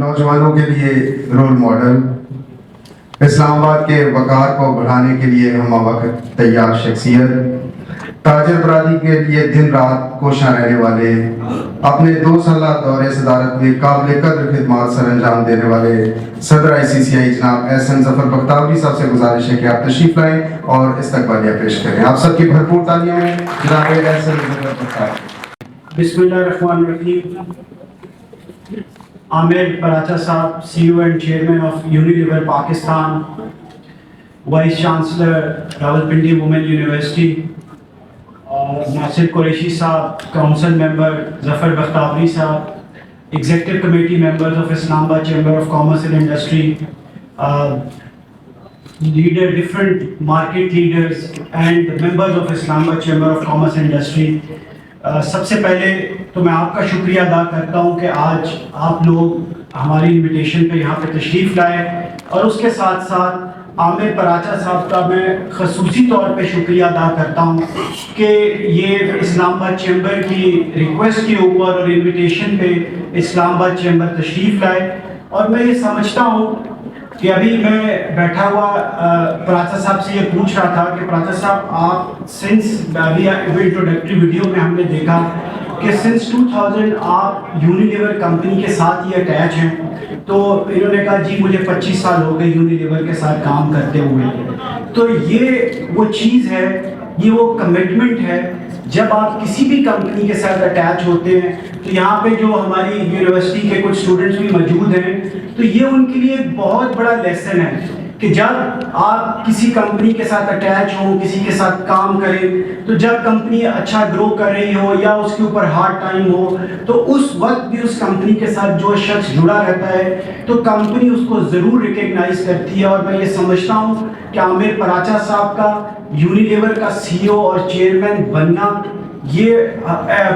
نوجوانوں کے لیے رول ماڈل، اسلام آباد کے وقار کو بڑھانے کے لیے ہمہ وقت تیار شخصیت، تاجر برادری کے لیے دن رات کوشاں رہنے والے، اپنے 2 سالہ دور صدارت میں قابل قدر خدمات سر انجام دینے والے صدر ICCI جناب احسن ظفر بختیوری صاحب سے گزارش ہے کہ آپ تشریف لائیں اور استقبالیہ پیش کریں. آپ سب کی بھرپور تالیوں میں جناب احسن ظفر بختیوری. بسم اللہ الرحمن الرحیم. عامر پراچا صاحب, CEO and Chairman of Unilever Pakistan, Vice Chancellor Rawalpindi women university, Nasir Qureshi صاحب, کاؤنسل ممبر ظفر بختیوری صاحب, executive committee members of Islamabad chamber of commerce and industry, leader, different market leaders and members of Islam Abad Chamber of Commerce and Industry. سب سے پہلے تو میں آپ کا شکریہ ادا کرتا ہوں کہ آج آپ لوگ ہماری انویٹیشن پہ یہاں پہ تشریف لائے, اور اس کے ساتھ ساتھ عامر پراچا صاحب کا میں خصوصی طور پہ شکریہ ادا کرتا ہوں کہ یہ اسلام آباد چیمبر کی ریکویسٹ کے اوپر اور انویٹیشن پہ اسلام آباد چیمبر تشریف لائے. اور میں یہ سمجھتا ہوں کہ ابھی میں بیٹھا ہوا پراچا صاحب سے یہ پوچھ رہا تھا کہ پراچا صاحب آپ سنس ابھی انٹروڈکٹری ویڈیو میں ہم نے دیکھا کہ سنس 2000 آپ یونیلیور کمپنی کے ساتھ ہی اٹیچ ہیں. تو انہوں نے کہا جی مجھے 25 سال ہو گئے یونیلیور کے ساتھ کام کرتے ہوئے. تو یہ وہ چیز ہے, یہ وہ کمٹمنٹ ہے. جب آپ کسی بھی کمپنی کے ساتھ اٹیچ ہوتے ہیں تو یہاں پہ جو ہماری یونیورسٹی کے کچھ اسٹوڈنٹس بھی موجود ہیں, تو یہ ان کے لیے ایک بہت بڑا لیسن ہے کہ جب آپ کسی کمپنی کے ساتھ اٹیچ ہوں, کسی کے ساتھ کام کریں, تو جب کمپنی اچھا گرو کر رہی ہو یا اس کے اوپر ہارڈ ٹائم ہو, تو اس وقت بھی اس کمپنی کے ساتھ جو شخص جڑا رہتا ہے تو کمپنی اس کو ضرور ریکگنائز کرتی ہے. اور میں یہ سمجھتا ہوں کہ عامر پراچا صاحب کا یونیلیور کا CEO اور چیئرمین بننا یہ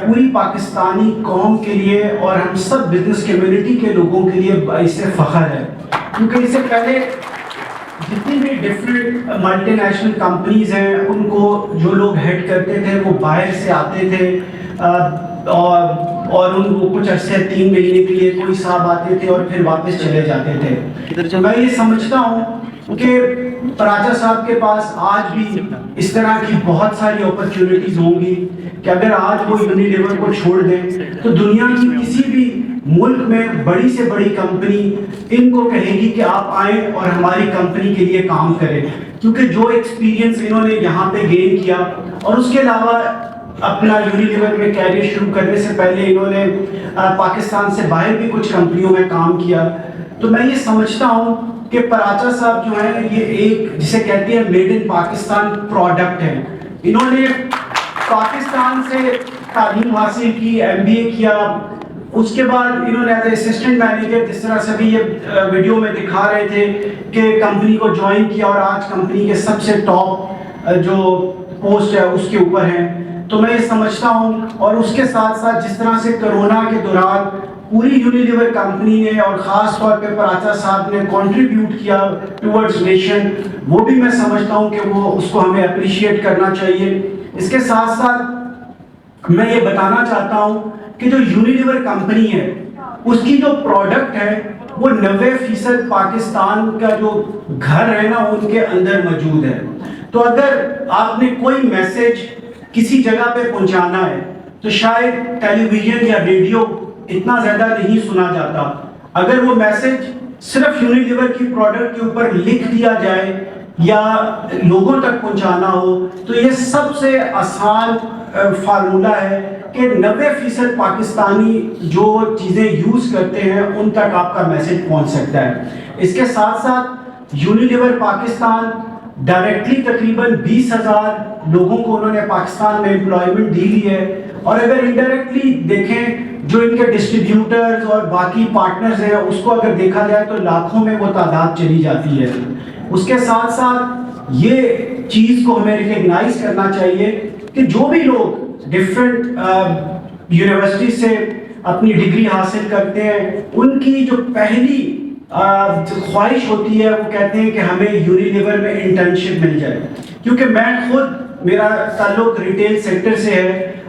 پوری پاکستانی قوم کے لیے اور ہم سب بزنس کمیونٹی کے لوگوں کے لیے باعث فخر ہے, کیونکہ اس سے پہلے جتنی بھی ڈفرینٹ ملٹی نیشنل کمپنیز ہیں ان کو جو لوگ ہیڈ کرتے تھے وہ باہر سے آتے تھے, اور ان کو کچھ عرصے 3 مہینے کے لیے کوئی صاحب آتے تھے اور پھر واپس چلے جاتے تھے. میں یہ سمجھتا ہوں کہ پراچا صاحب کے پاس آج بھی اس طرح کی بہت ساری اپرچونٹیز ہوں گی کہ اگر آج وہ یونیلیور کو چھوڑ دیں تو دنیا کی کسی بھی ملک میں بڑی سے بڑی کمپنی ان کو کہے گی کہ آپ آئیں اور ہماری کمپنی کے لیے کام کریں, کیونکہ جو ایکسپیرینس انہوں نے یہاں پہ گین کیا, اور اس کے علاوہ اپنا یونیلیور میں کیریئر شروع کرنے سے پہلے انہوں نے پاکستان سے باہر بھی کچھ کمپنیوں میں کام کیا. تو میں یہ سمجھتا ہوں کہ پراچا صاحب جو ہیں یہ ایک جسے کہتے ہیں میڈ ان پاکستان پروڈکٹ ہے. انہوں نے پاکستان سے تعلیم حاصل کی, MBA کیا, اس کے بعد انہوں نے ایز اے اسسٹنٹ مینیجر, جس طرح سے بھی یہ ویڈیو میں دکھا رہے تھے, کہ کمپنی کو جوائن کیا اور آج کمپنی کے سب سے ٹاپ جو پوسٹ ہے اس کے اوپر ہیں. تو میں یہ سمجھتا ہوں, اور اس کے ساتھ ساتھ جس طرح سے کرونا کے دوران پوری یونیلیور کمپنی نے اور خاص طور پہ پراچا صاحب نے کنٹریبیوٹ کیا ٹورڈز نیشن, وہ بھی میں سمجھتا ہوں کہ وہ اس کو ہمیں اپریشیٹ کرنا چاہیے. اس کے ساتھ ساتھ میں یہ بتانا چاہتا ہوں کہ جو یونیلیور کمپنی ہے اس کی جو پروڈکٹ ہے وہ 90% پاکستان کا جو گھر ہے نا ان کے اندر موجود ہے. تو اگر آپ نے کوئی میسج کسی جگہ پہ پہنچانا ہے تو شاید ٹیلی ویژن یا ریڈیو اتنا زیادہ نہیں سنا جاتا. اگر وہ میسج صرف یونیلیور کی پروڈکٹ کے اوپر لکھ دیا جائے یا لوگوں تک پہنچانا ہو تو یہ سب سے آسان فارمولہ ہے کہ 90% پاکستانی جو چیزیں یوز کرتے ہیں ان تک آپ کا میسج پہنچ سکتا ہے. اس کے ساتھ ساتھ یونیلیور پاکستان ڈائریکٹلی تقریباً 20,000 لوگوں کو انہوں نے پاکستان میں امپلائمنٹ دی لی ہے, اور اگر انڈائریکٹلی دیکھیں جو ان کے ڈسٹریبیوٹرز اور باقی پارٹنرز ہیں اس کو اگر دیکھا جائے تو لاکھوں میں وہ تعداد چلی جاتی ہے. اس کے ساتھ ساتھ یہ چیز کو ہمیں ریکگنائز کرنا چاہیے کہ جو بھی لوگ ڈفرینٹ یونیورسٹی سے اپنی ڈگری حاصل کرتے ہیں ان کی جو پہلی خواہش ہوتی ہے وہ کہتے ہیں کہ ہمیں یونیلیور میں انٹرنشپ مل جائے. کیونکہ میں خود, میرا تعلق ریٹیل سیکٹر سے ہے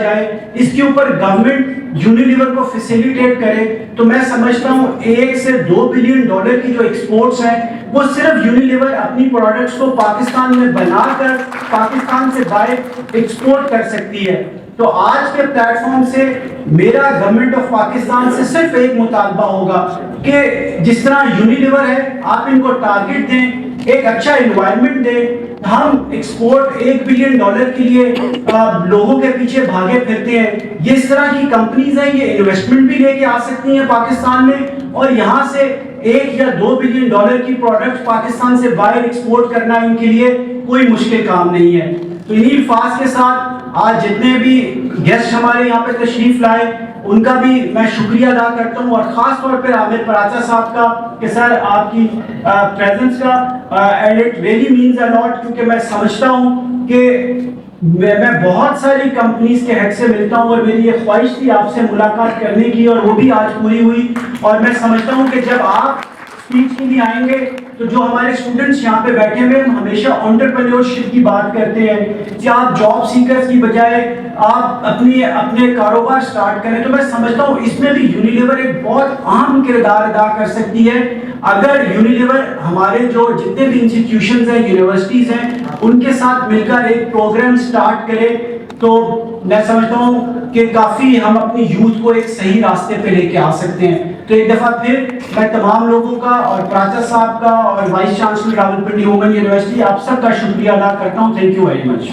جائے، اس کے اوپر گورنمنٹ یونیلیور کو فیسیلیٹیٹ کرے، تو میں سمجھتا ہوں 1 سے 2 بلین ڈالر کی جو ایکسپورٹس ہیں وہ صرف یونیلیور اپنی پروڈکٹس کو پاکستان میں بنا کر پاکستان سے باہر ایکسپورٹ کر سکتی ہے۔ تو آج کے پلیٹ فارم سے میرا گورنمنٹ آف پاکستان سے صرف ایک مطالبہ ہوگا کہ جس طرح یونیلیور ہے آپ ان کو ٹارگٹ دیں، ایک اچھا انوائرمنٹ دیں۔ ہم ایکسپورٹ 1 بلین ڈالر کے لیے لوگوں کے پیچھے بھاگے پھرتے ہیں، یہ اس طرح کی کمپنیز ہیں، یہ انویسٹمنٹ بھی لے کے آ سکتی ہیں پاکستان میں، اور یہاں سے 1 یا 2 بلین ڈالر کی پروڈکٹ پاکستان سے باہر ایکسپورٹ کرنا ان کے لیے کوئی مشکل کام نہیں ہے۔ تو انہی الفاظ کے ساتھ آج جتنے بھی گیسٹ ہمارے یہاں پہ تشریف لائے ان کا بھی میں شکریہ ادا کرتا ہوں، اور خاص طور پہ عامر پراچا صاحب کا کہ سر آپ کی پریزنس کا and it really means a lot, کیونکہ میں سمجھتا ہوں کہ میں بہت ساری کمپنیز کے ہیڈ سے ملتا ہوں اور میری یہ خواہش تھی آپ سے ملاقات کرنے کی، اور وہ بھی آج پوری ہوئی۔ اور میں سمجھتا ہوں کہ جب آپ اسپیچ کے لیے آئیں گے تو جو ہمارے اسٹوڈنٹس یہاں پہ بیٹھے ہوئے ہم ہمیشہ انٹرپرینیورشپ کی بات کرتے ہیں کہ آپ جاب سیکرز کی بجائے آپ اپنے کاروبار سٹارٹ کریں، تو میں سمجھتا ہوں اس میں بھی یونیلیور ایک بہت اہم کردار ادا کر سکتی ہے۔ اگر یونیلیور ہمارے جو جتنے بھی انسٹیٹیوشنز ہیں، یونیورسٹیز ہیں، ان کے ساتھ مل کر ایک پروگرام سٹارٹ کرے تو میں سمجھتا ہوں کہ کافی ہم اپنی یوتھ کو ایک صحیح راستے پہ لے کے آ سکتے ہیں۔ تو ایک دفعہ پھر میں تمام لوگوں کا اور پراچا صاحب کا اور vice chancellor Rawalpindi open university آپ سب کا شکریہ ادا کرتا ہوں۔ Thank you very much.